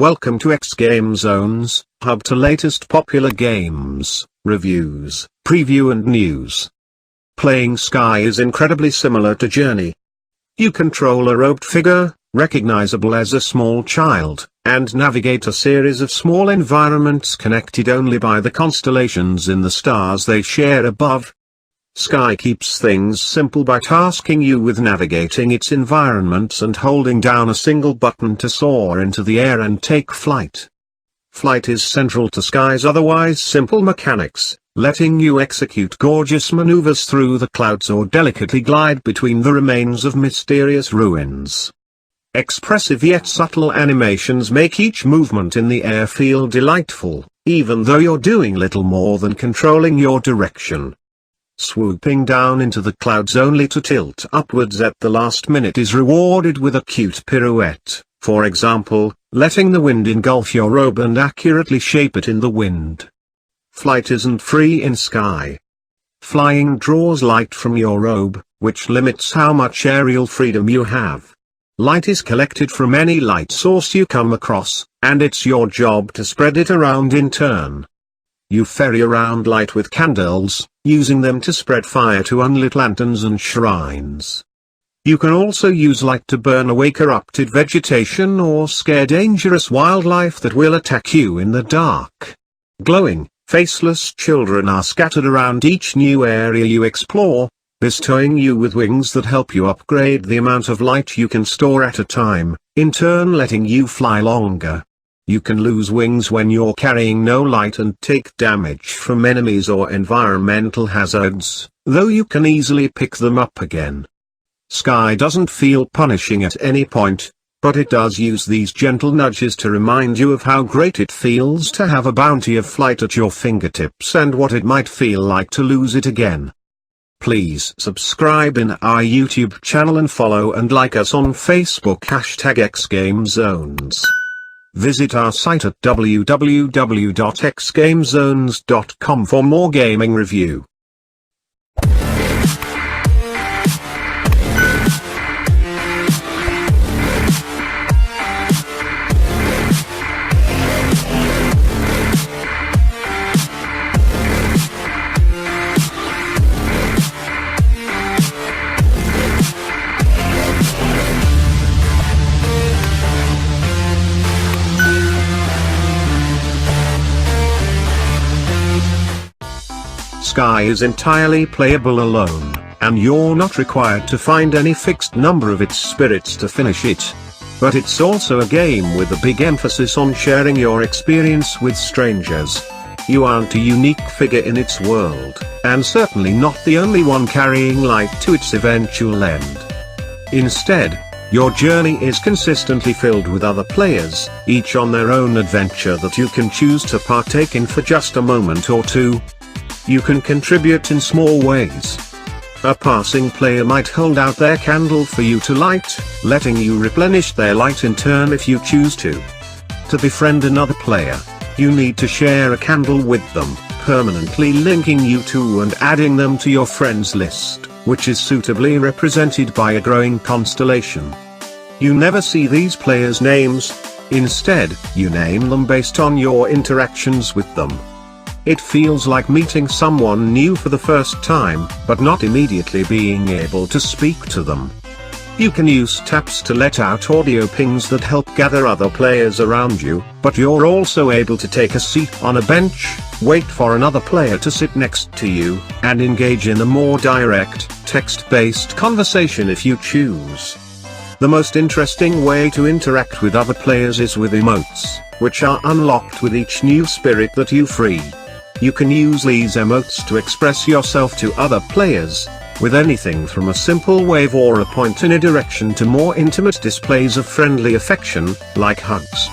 Welcome to xGameZones, hub to latest popular games, reviews, preview and news. Playing Sky is incredibly similar to Journey. You control a robed figure, recognizable as a small child, and navigate a series of small environments connected only by the constellations in the stars they share above. Sky keeps things simple by tasking you with navigating its environments and holding down a single button to soar into the air and take flight. Flight is central to Sky's otherwise simple mechanics, letting you execute gorgeous maneuvers through the clouds or delicately glide between the remains of mysterious ruins. Expressive yet subtle animations make each movement in the air feel delightful, even though you're doing little more than controlling your direction. Swooping down into the clouds only to tilt upwards at the last minute is rewarded with a cute pirouette, for example, letting the wind engulf your robe and accurately shape it in the wind. Flight isn't free in Sky. Flying draws light from your robe, which limits how much aerial freedom you have. Light is collected from any light source you come across, and it's your job to spread it around in turn. You ferry around light with candles, using them to spread fire to unlit lanterns and shrines. You can also use light to burn away corrupted vegetation or scare dangerous wildlife that will attack you in the dark. Glowing, faceless children are scattered around each new area you explore, bestowing you with wings that help you upgrade the amount of light you can store at a time, in turn letting you fly longer. You can lose wings when you're carrying no light and take damage from enemies or environmental hazards, though you can easily pick them up again. Sky doesn't feel punishing at any point, but it does use these gentle nudges to remind you of how great it feels to have a bounty of flight at your fingertips and what it might feel like to lose it again. Please subscribe in our YouTube channel and follow and like us on Facebook #xgamezones. Visit our site at www.xgamezones.com for more gaming review. Sky is entirely playable alone, and you're not required to find any fixed number of its spirits to finish it. But it's also a game with a big emphasis on sharing your experience with strangers. You aren't a unique figure in its world, and certainly not the only one carrying light to its eventual end. Instead, your journey is consistently filled with other players, each on their own adventure that you can choose to partake in for just a moment or two. You can contribute in small ways. A passing player might hold out their candle for you to light, letting you replenish their light in turn if you choose to. To befriend another player, you need to share a candle with them, permanently linking you to and adding them to your friends list, which is suitably represented by a growing constellation. You never see these players' names. Instead, you name them based on your interactions with them. It feels like meeting someone new for the first time, but not immediately being able to speak to them. You can use taps to let out audio pings that help gather other players around you, but you're also able to take a seat on a bench, wait for another player to sit next to you, and engage in a more direct, text-based conversation if you choose. The most interesting way to interact with other players is with emotes, which are unlocked with each new spirit that you free. You can use these emotes to express yourself to other players, with anything from a simple wave or a point in a direction to more intimate displays of friendly affection, like hugs.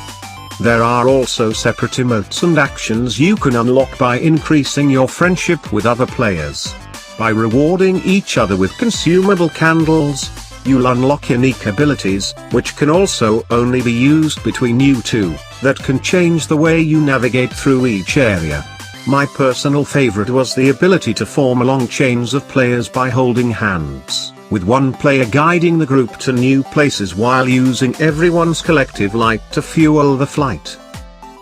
There are also separate emotes and actions you can unlock by increasing your friendship with other players. By rewarding each other with consumable candles, you'll unlock unique abilities, which can also only be used between you two, that can change the way you navigate through each area. My personal favorite was the ability to form long chains of players by holding hands. with one player guiding the group to new places while using everyone's collective light to fuel the flight.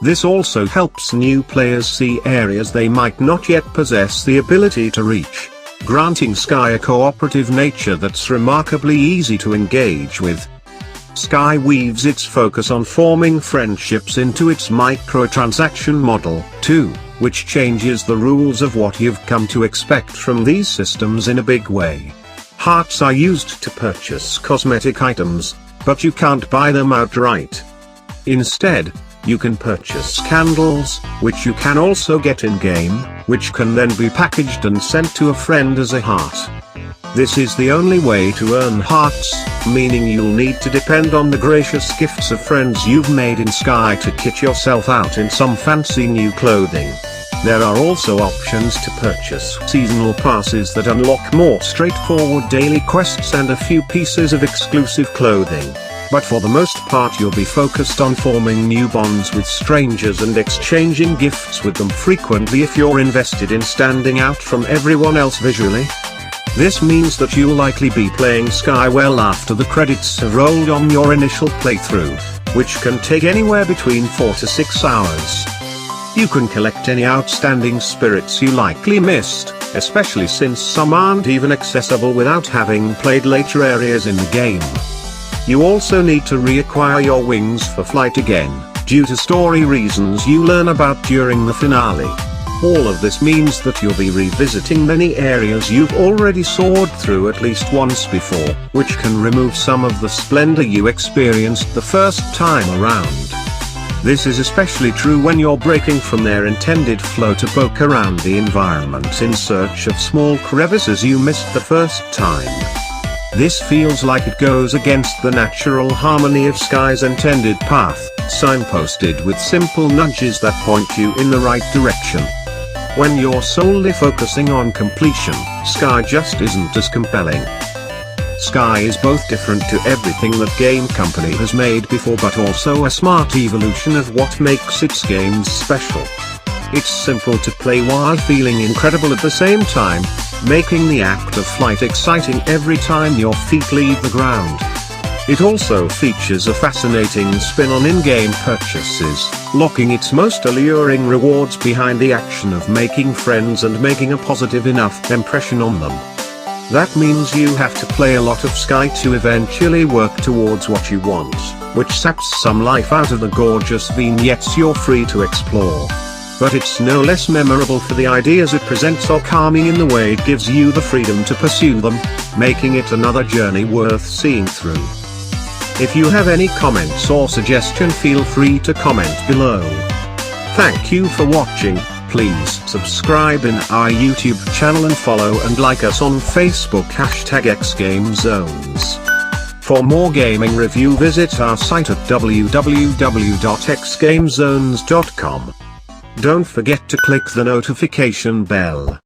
This also helps new players see areas they might not yet possess the ability to reach, granting Sky a cooperative nature that's remarkably easy to engage with. Sky weaves its focus on forming friendships into its microtransaction model, too, which changes the rules of what you've come to expect from these systems in a big way. Hearts are used to purchase cosmetic items, but you can't buy them outright. Instead, you can purchase candles, which you can also get in-game, which can then be packaged and sent to a friend as a heart. This is the only way to earn hearts, meaning you'll need to depend on the gracious gifts of friends you've made in Sky to kit yourself out in some fancy new clothing. There are also options to purchase seasonal passes that unlock more straightforward daily quests and a few pieces of exclusive clothing. But for the most part you'll be focused on forming new bonds with strangers and exchanging gifts with them frequently if you're invested in standing out from everyone else visually. This means that you'll likely be playing Sky well after the credits have rolled on your initial playthrough, which can take anywhere between 4 to 6 hours. You can collect any outstanding spirits you likely missed, especially since some aren't even accessible without having played later areas in the game. You also need to reacquire your wings for flight again, due to story reasons you learn about during the finale. All of this means that you'll be revisiting many areas you've already soared through at least once before, which can remove some of the splendor you experienced the first time around. This is especially true when you're breaking from their intended flow to poke around the environment in search of small crevices you missed the first time. This feels like it goes against the natural harmony of Sky's intended path, signposted with simple nudges that point you in the right direction. When you're solely focusing on completion, Sky just isn't as compelling. Sky is both different to everything that Game Company has made before but also a smart evolution of what makes its games special. It's simple to play while feeling incredible at the same time, making the act of flight exciting every time your feet leave the ground. It also features a fascinating spin on in-game purchases, locking its most alluring rewards behind the action of making friends and making a positive enough impression on them. That means you have to play a lot of Sky to eventually work towards what you want, which saps some life out of the gorgeous vignettes you're free to explore. But it's no less memorable for the ideas it presents or calming in the way it gives you the freedom to pursue them, making it another journey worth seeing through. If you have any comments or suggestion, feel free to comment below. Thank you for watching. Please subscribe in our YouTube channel and follow and like us on Facebook #xGameZones. For more gaming review visit our site at www.xgamezones.com. Don't forget to click the notification bell.